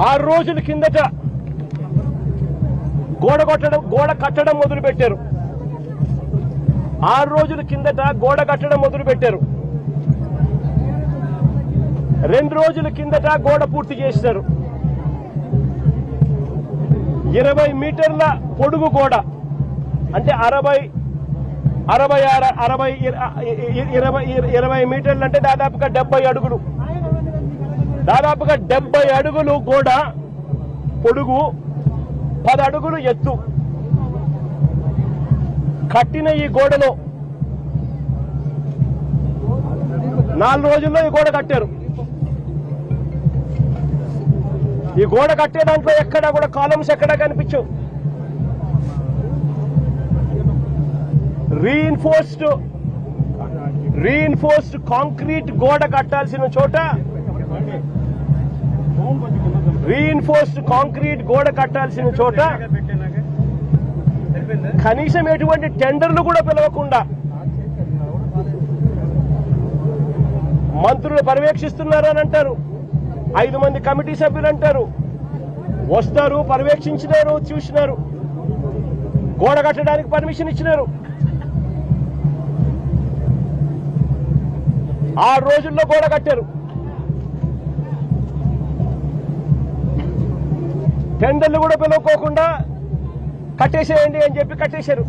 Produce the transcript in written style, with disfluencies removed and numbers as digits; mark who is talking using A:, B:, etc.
A: 6 రోజుల కిందట గోడ కట్టడం మొదలుపెట్టారు. 6 రోజుల కిందట గోడ కట్టడం మొదలుపెట్టారు. 2 రోజుల కిందట గోడ పూర్తి చేశారు. 20 మీటర్ల పొడుగు గోడ, అంటే 20 మీటర్లు అంటే దాదాపుగా 70 అడుగులు. దాదాపుగా 70 అడుగులు గోడ పొడుగు, 10 అడుగులు ఎత్తు కట్టిన ఈ గోడలో 4 రోజుల్లో ఈ గోడ కట్టారు. ఈ గోడ కట్టే దాంట్లో ఎక్కడా కూడా కాలమ్స్ ఎక్కడా కనిపించవు. రీఇన్ఫోర్స్డ్ కాంక్రీట్ గోడ కట్టాల్సిన చోట కనీసం ఎటువంటి టెండర్లు కూడా పిలవకుండా మంత్రులు పర్యవేక్షిస్తున్నారు అని అంటారు. 5 మంది కమిటీ సభ్యులు అంటారు. వస్తారు, పర్యవేక్షించినారు, చూసినారు, గోడ కట్టడానికి పర్మిషన్ ఇచ్చినారు. 6 రోజుల్లో గోడ కట్టారు. టెండర్లు కూడా పిలువకోకుండా కట్టేసేయండి అని చెప్పి కట్టేశారు.